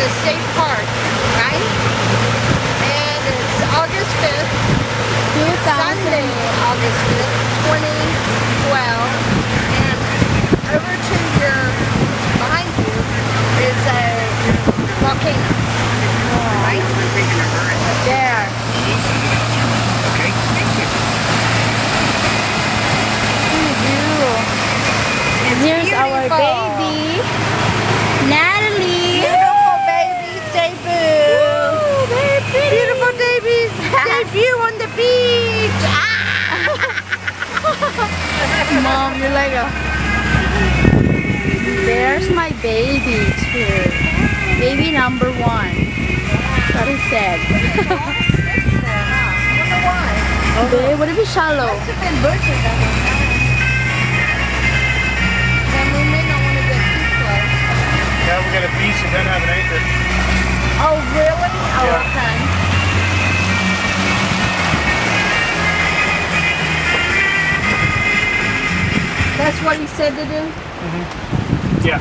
the state park, right? And it's August 5th, Sunday, 2000. August 5th, 2012. And over to your, behind you, is a volcano, right? There. Okay, thank you. It's Here's our beautiful. baby, Natalie. Beautiful baby debut. Ooh, very pretty. Beautiful baby debut on the beach. Mom, you're like a... There's my baby too. Baby number 1. That's what he said. Babe, what if it's shallow? Then we may not want to get too close. Yeah, we got a beach and then have an anchor. Oh, really? Oh, Yeah. okay. That's what he said to do? Yeah.